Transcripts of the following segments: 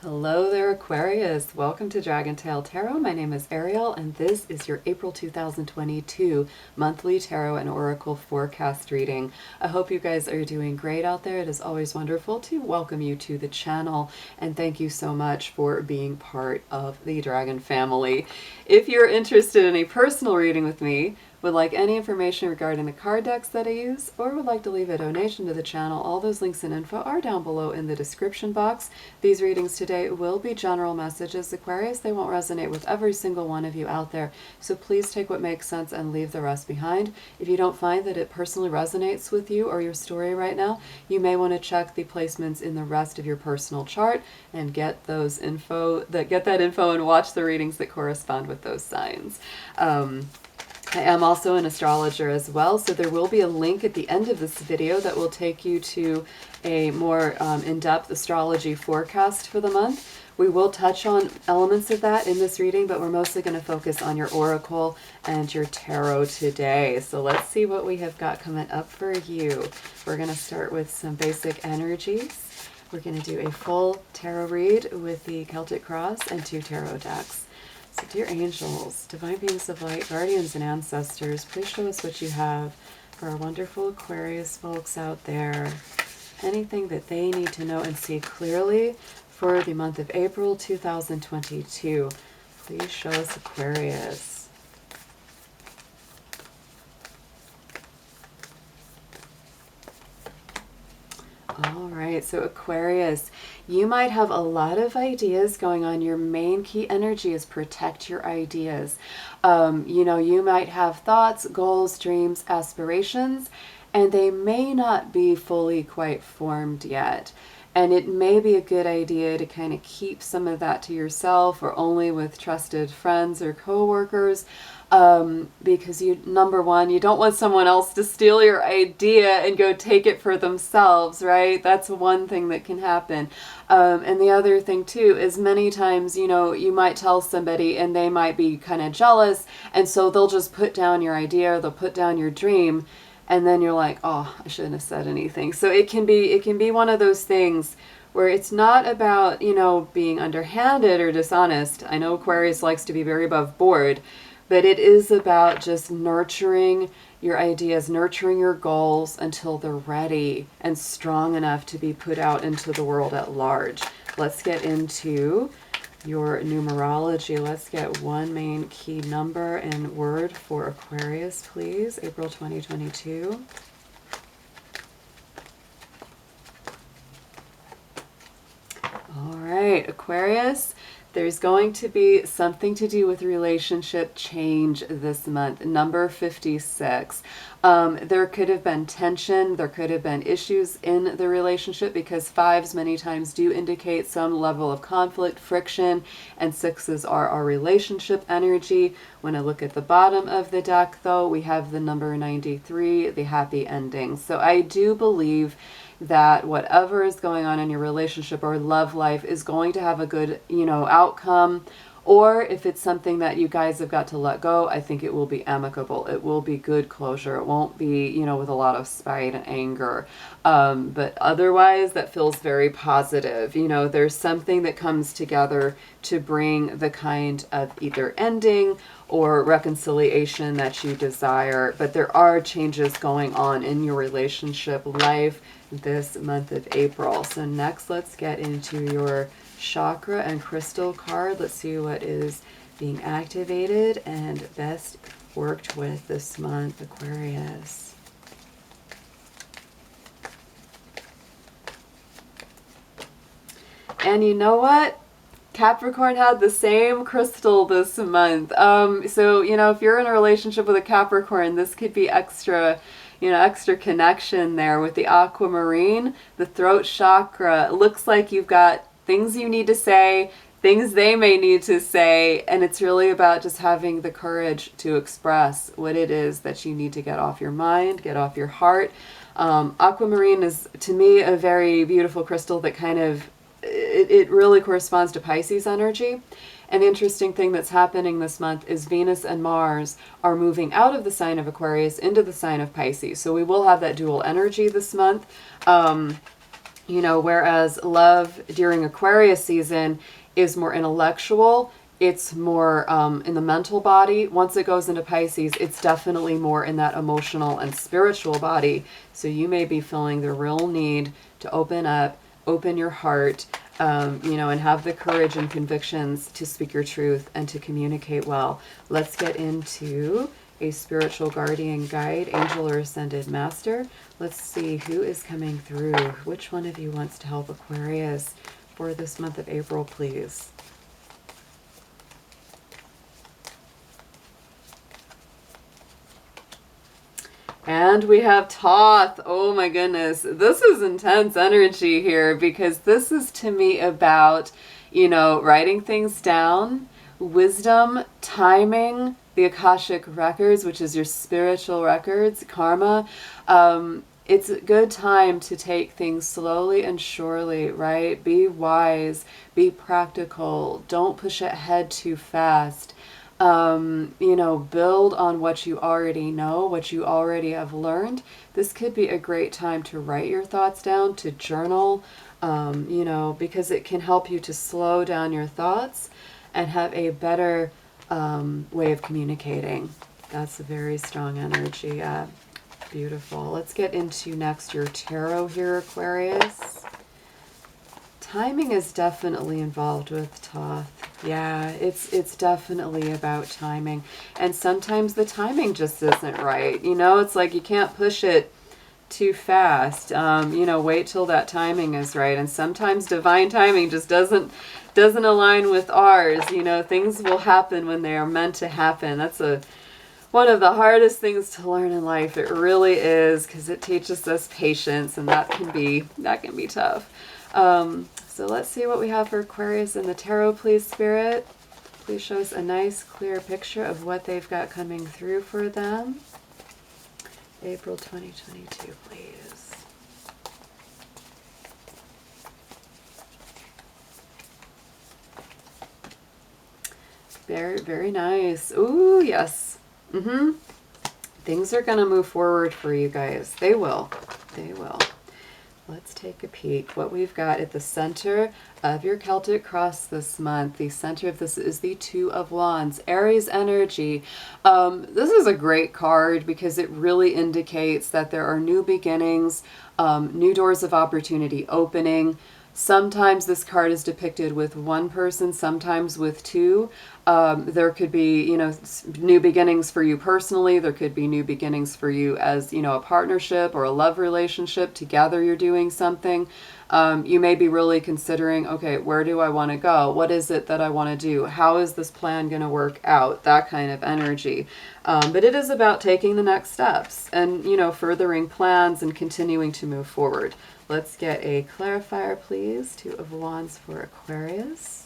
Hello there, Aquarius. Welcome to Dragon Tail Tarot. My name is Ariel, and this is your April 2022 monthly tarot and oracle forecast reading. I hope you guys are doing great out there. It is always wonderful to welcome you to the channel, and thank you so much for being part of the Dragon family. If you're interested in a personal reading with me, would like any information regarding the card decks that I use, or would like to leave a donation to the channel, all those links and info are down below in the description box. These readings today will be general messages, Aquarius. They won't resonate with every single one of you out there, so please take what makes sense and leave the rest behind. If you don't find that it personally resonates with you or your story right now, you may want to check the placements in the rest of your personal chart and get that info and watch the readings that correspond with those signs. I am also an astrologer as well, so there will be a link at the end of this video that will take you to a more in-depth astrology forecast for the month. We will touch on elements of that in this reading, but we're mostly going to focus on your oracle and your tarot today. So let's see what we have got coming up for you. We're going to start with some basic energies. We're going to do a full tarot read with the Celtic Cross and 2 tarot decks. So dear angels, divine beings of light, guardians and ancestors, please show us what you have for our wonderful Aquarius folks out there. Anything that they need to know and see clearly for the month of April 2022. Please show us, Aquarius. All right, so Aquarius, you might have a lot of ideas going on. Your main key energy is protect your ideas. You might have thoughts, goals, dreams, aspirations, and they may not be fully quite formed yet. And it may be a good idea to kind of keep some of that to yourself or only with trusted friends or coworkers. Because number one, you don't want someone else to steal your idea and go take it for themselves, right? That's one thing that can happen. And the other thing too is many times, you might tell somebody and they might be kind of jealous, and so they'll just put down your idea or they'll put down your dream, and then you're like, oh, I shouldn't have said anything. So it can be one of those things where it's not about, being underhanded or dishonest. I know Aquarius likes to be very above board, but it is about just nurturing your ideas, nurturing your goals until they're ready and strong enough to be put out into the world at large. Let's get into your numerology. Let's get one main key number and word for Aquarius, please. April 2022. All right, Aquarius. There's going to be something to do with relationship change this month. Number 56. There could have been tension. There could have been issues in the relationship, because 5s many times do indicate some level of conflict, friction, and 6s are our relationship energy. When I look at the bottom of the deck, though, we have the number 93, the happy ending. So I do believe that whatever is going on in your relationship or love life is going to have a good, outcome. Or if it's something that you guys have got to let go, I think it will be amicable. It will be good closure. It won't be, with a lot of spite and anger. But otherwise, that feels very positive. There's something that comes together to bring the kind of either ending or reconciliation that you desire. But there are changes going on in your relationship life this month of April. So next, let's get into your chakra and crystal card. Let's see what is being activated and best worked with this month, Aquarius. And you know what? Capricorn had the same crystal this month. So, if you're in a relationship with a Capricorn, this could be extra connection there with the aquamarine, the throat chakra. It looks like you've got things you need to say, things they may need to say, and it's really about just having the courage to express what it is that you need to get off your mind, get off your heart. Aquamarine is, to me, a very beautiful crystal that kind of, it really corresponds to Pisces energy. An interesting thing that's happening this month is Venus and Mars are moving out of the sign of Aquarius into the sign of Pisces. So we will have that dual energy this month. You know, whereas love during Aquarius season is more intellectual, it's more in the mental body. Once it goes into Pisces, it's definitely more in that emotional and spiritual body. So you may be feeling the real need to open up, open your heart, you know, and have the courage and convictions to speak your truth and to communicate well. Let's get into a spiritual guardian, guide, angel, or ascended master. Let's see who is coming through. Which one of you wants to help Aquarius for this month of April, please? And we have Thoth. Oh my goodness. This is intense energy here, because this is to me about, you know, writing things down, wisdom, timing, the Akashic records, which is your spiritual records, karma. It's a good time to take things slowly and surely, right? Be wise, be practical. Don't push ahead too fast. You know, build on what you already know, what you already have learned. This could be a great time to write your thoughts down, to journal, you know, because it can help you to slow down your thoughts and have a better way of communicating. That's a very strong energy. Beautiful. Let's get into next your tarot here, Aquarius. Timing is definitely involved with Thoth. Yeah, it's definitely about timing. And sometimes the timing just isn't right. You know, it's like you can't push it too fast. You know, wait till that timing is right. And sometimes divine timing just doesn't align with ours. You know, things will happen when they are meant to happen. That's one of the hardest things to learn in life. It really is, because it teaches us patience, and that can be tough. So let's see what we have for Aquarius in the tarot, please, Spirit. Please show us a nice, clear picture of what they've got coming through for them. April 2022, please. Very, very nice. Ooh, yes. Things are going to move forward for you guys. They will. They will. Let's take a peek. What we've got at the center of your Celtic cross this month, the center of this is the Two of Wands, Aries energy. This is a great card because it really indicates that there are new beginnings, new doors of opportunity opening. Sometimes this card is depicted with one person, sometimes with two. There could be, you know, new beginnings for you personally. There could be new beginnings for you as, you know, a partnership or a love relationship. Together you're doing something. You may be really considering, okay, where do I want to go? What is it that I want to do? How is this plan going to work out? That kind of energy. But it is about taking the next steps and, you know, furthering plans and continuing to move forward. Let's get a clarifier, please. Two of Wands for Aquarius.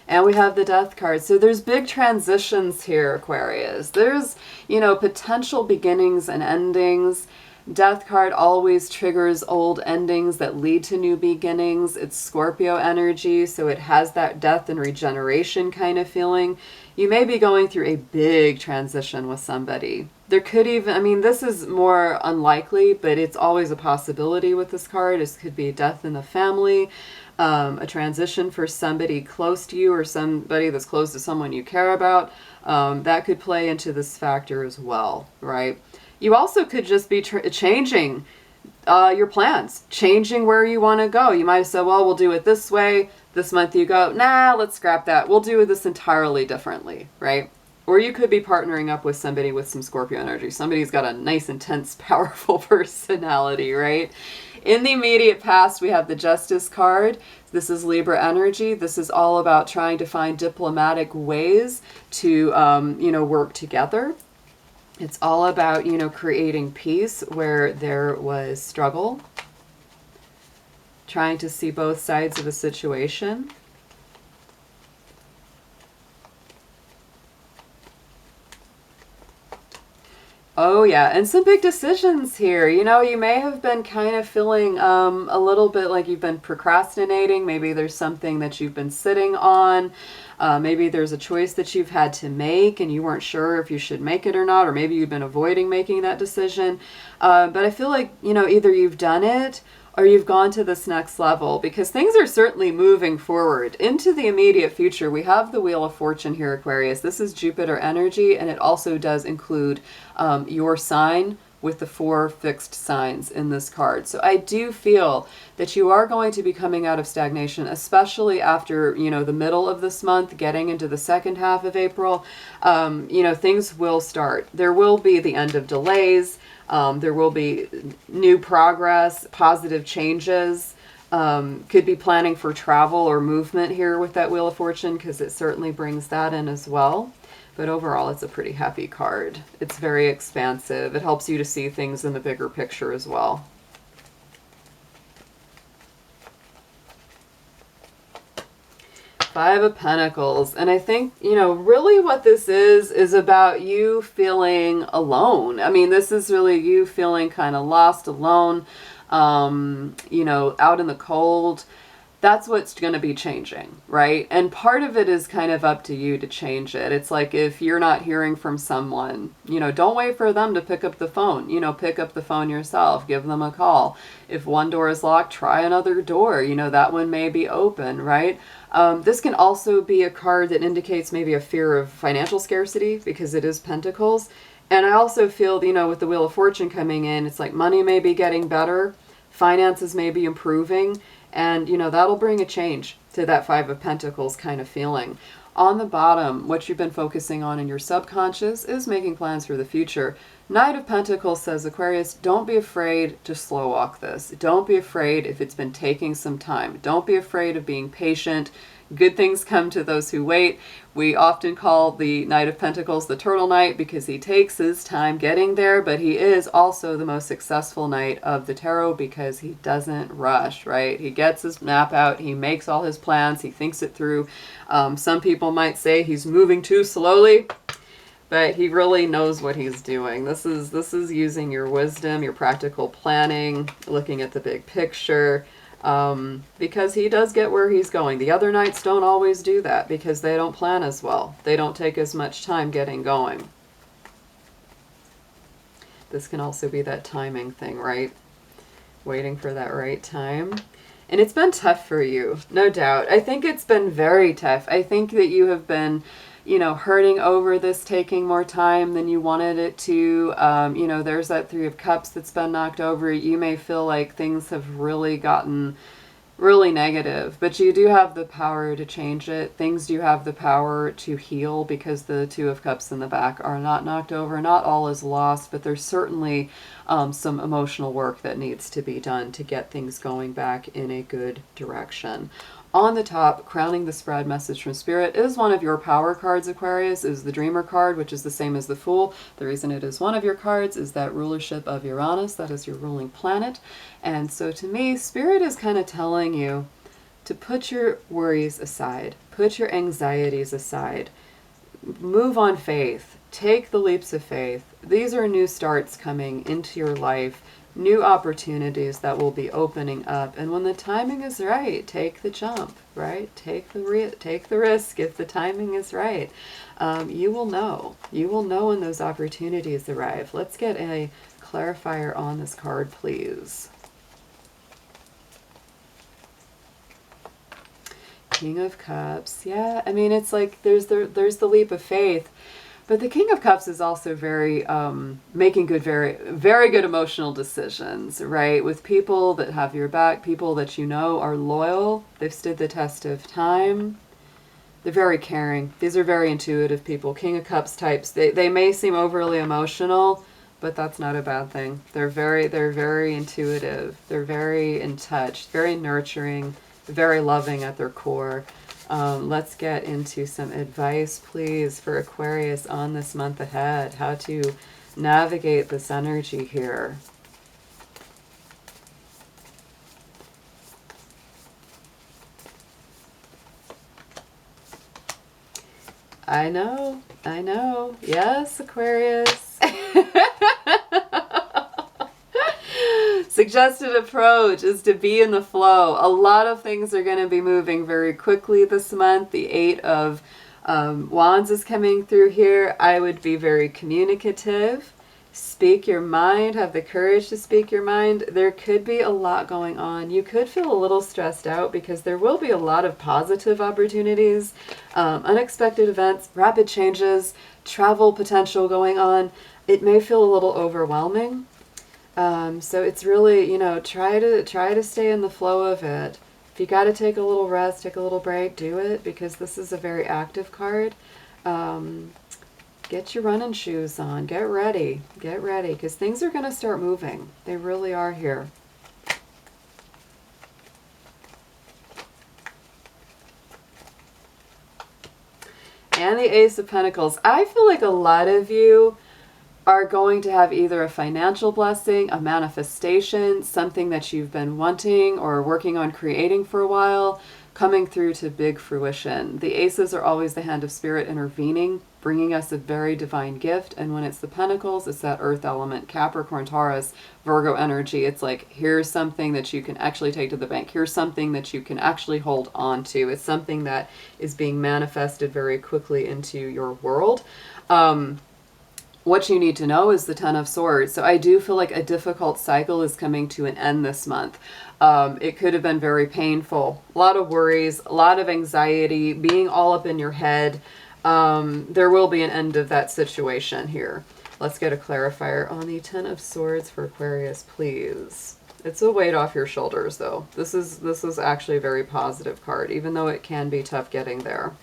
And we have the Death card. So there's big transitions here, Aquarius. There's, you know, potential beginnings and endings. Death card always triggers old endings that lead to new beginnings. It's Scorpio energy, so it has that death and regeneration kind of feeling. You may be going through a big transition with somebody. There could even, I mean, this is more unlikely, but it's always a possibility with this card. This could be death in the family, a transition for somebody close to you or somebody that's close to someone you care about. That could play into this factor as well, right? You also could just be changing your plans, changing where you want to go. You might have said, well, we'll do it this way. This month you go, nah, let's scrap that. We'll do this entirely differently, right? Or you could be partnering up with somebody with some Scorpio energy. Somebody's got a nice, intense, powerful personality, right? In the immediate past, we have the Justice card. This is Libra energy. This is all about trying to find diplomatic ways to, you know, work together. It's all about, you know, creating peace where there was struggle, trying to see both sides of a situation. Oh yeah, and some big decisions here. You know, you may have been kind of feeling a little bit like you've been procrastinating. Maybe there's something that you've been sitting on. Maybe there's a choice that you've had to make and you weren't sure if you should make it or not, or maybe you've been avoiding making that decision. But I feel like, you know, either you've done it or you've gone to this next level, because things are certainly moving forward into the immediate future. We have the Wheel of Fortune here, Aquarius. This is Jupiter energy, and it also does include your sign with the 4 fixed signs in this card. So I do feel that you are going to be coming out of stagnation, especially after, you know, the middle of this month, getting into the second half of April. You know, things will start. There will be the end of delays. There will be new progress, positive changes. Could be planning for travel or movement here with that Wheel of Fortune, because it certainly brings that in as well. But overall, it's a pretty happy card. It's very expansive. It helps you to see things in the bigger picture as well. Five of Pentacles. And I think, you know, really what this is about you feeling alone. I mean, this is really you feeling kind of lost, alone, you know, out in the cold. That's what's going to be changing, right? And part of it is kind of up to you to change it. It's like if you're not hearing from someone, you know, don't wait for them to pick up the phone. You know, pick up the phone yourself. Give them a call. If one door is locked, try another door. You know, that one may be open, right? This can also be a card that indicates maybe a fear of financial scarcity, because it is Pentacles. And I also feel, you know, with the Wheel of Fortune coming in, it's like money may be getting better. Finances may be improving. And, you know, that'll bring a change to that Five of Pentacles kind of feeling. On the bottom, what you've been focusing on in your subconscious is making plans for the future. Knight of Pentacles says, Aquarius, don't be afraid to slow walk this. Don't be afraid if it's been taking some time. Don't be afraid of being patient. Good things come to those who wait. We often call the Knight of Pentacles the Turtle Knight because he takes his time getting there, but he is also the most successful Knight of the Tarot because he doesn't rush, right? He gets his map out, he makes all his plans, he thinks it through. Some people might say he's moving too slowly, but he really knows what he's doing. This is using your wisdom, your practical planning, looking at the big picture. Because he does get where he's going. The other knights don't always do that because they don't plan as well. They don't take as much time getting going. This can also be that timing thing, right? Waiting for that right time. And it's been tough for you, no doubt. I think it's been very tough. I think that you have been, you know, hurting over this taking more time than you wanted it to. You know, there's that Three of Cups that's been knocked over. You may feel like things have really gotten really negative, but you do have the power to change it. Things do have the power to heal because the Two of Cups in the back are not knocked over. Not all is lost, but there's certainly some emotional work that needs to be done to get things going back in a good direction. On the top, crowning the spread message from Spirit is one of your power cards, Aquarius, is the Dreamer card, which is the same as the Fool. The reason it is one of your cards is that rulership of Uranus, that is your ruling planet. And so to me, Spirit is kind of telling you to put your worries aside, put your anxieties aside, move on faith, take the leaps of faith. These are new starts coming into your life. New opportunities that will be opening up, and when the timing is right, take the jump, right? Take the risk if the timing is right. You will know when those opportunities arrive. Let's get a clarifier on this card, please. King of Cups. Yeah, I mean, it's like there's the leap of faith. But the King of Cups is also very making good, very good emotional decisions, right? With people that have your back, people that you know are loyal. They've stood the test of time. They're very caring. These are very intuitive people. King of Cups types. They may seem overly emotional, but that's not a bad thing. They're very intuitive. They're very in touch, very nurturing, very loving at their core. Let's get into some advice, please, for Aquarius on this month ahead. How to navigate this energy here. I know. Yes, Aquarius. suggested approach is to be in the flow. A lot of things are going to be moving very quickly this month. The Eight of Wands is coming through here. I would be very communicative. Speak your mind. Have the courage to speak your mind. There could be a lot going on. You could feel a little stressed out because there will be a lot of positive opportunities, unexpected events, rapid changes, travel potential going on. It may feel a little overwhelming. So it's really, try to stay in the flow of it. If you got to take a little rest, take a little break, do it, because this is a very active card. Get your running shoes on. Get ready, because things are going to start moving. They really are here. And the Ace of Pentacles. I feel like a lot of you are going to have either a financial blessing, a manifestation, something that you've been wanting or working on creating for a while, coming through to big fruition. The aces are always the hand of spirit intervening, bringing us a very divine gift. And when it's the Pentacles, it's that earth element, Capricorn, Taurus, Virgo energy. It's like, here's something that you can actually take to the bank. Here's something that you can actually hold on to. It's something that is being manifested very quickly into your world. What you need to know is the Ten of Swords. So I do feel like a difficult cycle is coming to an end this month. It could have been very painful. A lot of worries, a lot of anxiety, being all up in your head. There will be an end of that situation here. Let's get a clarifier on the Ten of Swords for Aquarius, please. It's a weight off your shoulders, though. This is actually a very positive card, even though it can be tough getting there.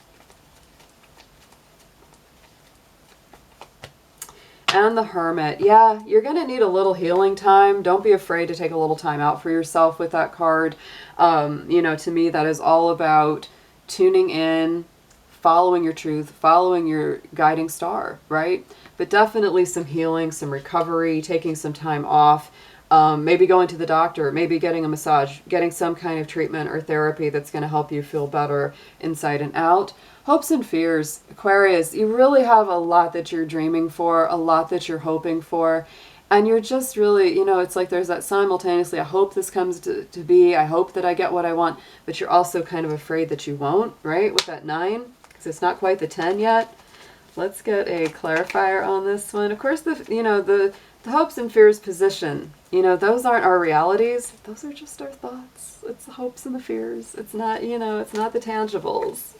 And the Hermit. Yeah, you're going to need a little healing time. Don't be afraid to take a little time out for yourself with that card. To me, that is all about tuning in, following your truth, following your guiding star, right? But definitely some healing, some recovery, taking some time off, maybe going to the doctor, maybe getting a massage, getting some kind of treatment or therapy that's going to help you feel better inside and out. Hopes and fears. Aquarius, you really have a lot that you're dreaming for, a lot that you're hoping for. And you're just really, it's like there's that simultaneously, I hope this comes to be, I hope that I get what I want, but you're also kind of afraid that you won't, right? With that 9, because it's not quite the 10 yet. Let's get a clarifier on this one. Of course, the hopes and fears position, those aren't our realities. Those are just our thoughts. It's the hopes and the fears. It's not, it's not the tangibles.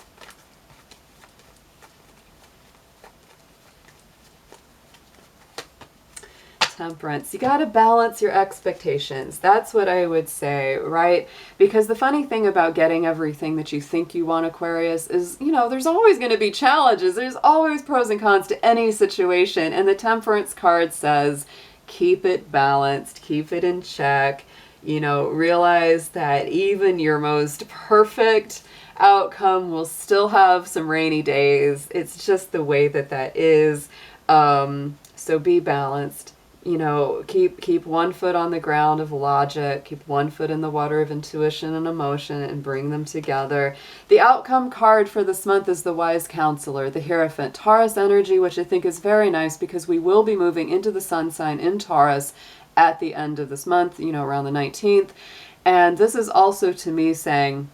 Temperance. You got to balance your expectations. That's what I would say, right? Because the funny thing about getting everything that you think you want, Aquarius, is, there's always going to be challenges. There's always pros and cons to any situation. And the Temperance card says, keep it balanced, keep it in check, realize that even your most perfect outcome will still have some rainy days. It's just the way that is. So be balanced. Keep one foot on the ground of logic, keep one foot in the water of intuition and emotion, and bring them together. The outcome card for this month is the Wise Counselor, the Hierophant, Taurus energy, which I think is very nice because we will be moving into the sun sign in Taurus at the end of this month, around the 19th. And this is also, to me, saying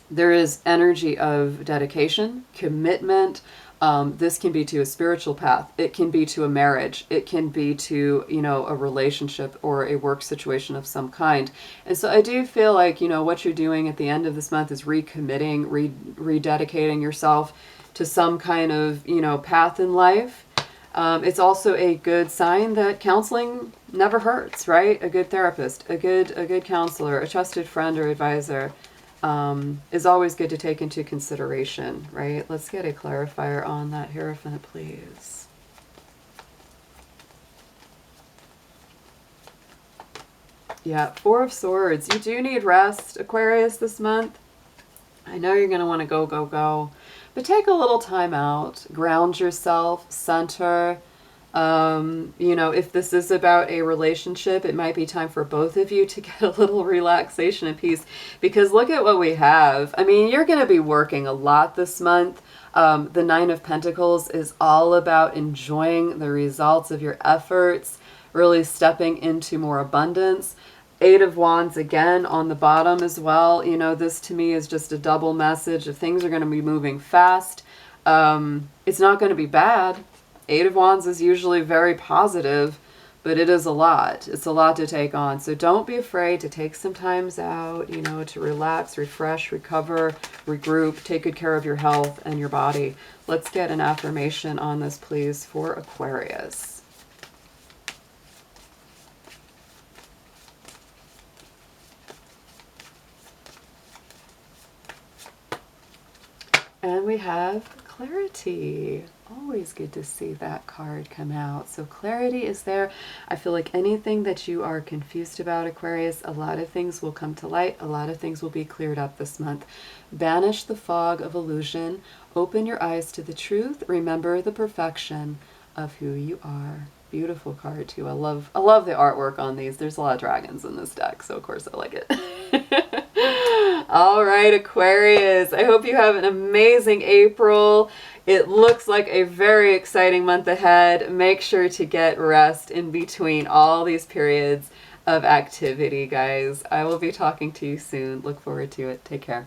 there is energy of dedication, commitment. This can be to a spiritual path. It can be to a marriage. It can be to, a relationship or a work situation of some kind. And so I do feel like, what you're doing at the end of this month is recommitting, rededicating yourself to some kind of, path in life. It's also a good sign that counseling never hurts, right? A good therapist, a good counselor, a trusted friend or advisor. Is always good to take into consideration, right? Let's get a clarifier on that Hierophant, please. Yeah, Four of Swords. You do need rest, Aquarius, this month. I know you're going to want to go, but take a little time out, ground yourself, center. If this is about a relationship, it might be time for both of you to get a little relaxation and peace, because look at what we have. I mean, you're going to be working a lot this month. The Nine of Pentacles is all about enjoying the results of your efforts, really stepping into more abundance. Eight of Wands again on the bottom as well. You know, this to me is just a double message of things are going to be moving fast. It's not going to be bad. Eight of Wands is usually very positive, but it is a lot. It's a lot to take on. So don't be afraid to take some times out, you know, to relax, refresh, recover, regroup, take good care of your health and your body. Let's get an affirmation on this, please, for Aquarius. And we have clarity. Always good to see that card come out. So clarity is there. I feel like anything that you are confused about, Aquarius, a lot of things will come to light. A lot of things will be cleared up this month. Banish the fog of illusion. Open your eyes to the truth. Remember the perfection of who you are. Beautiful card too. I love the artwork on these. There's a lot of dragons in this deck, so of course I like it. All right, Aquarius, I hope you have an amazing April. It looks like a very exciting month ahead. Make sure to get rest in between all these periods of activity, guys. I will be talking to you soon. Look forward to it. Take care.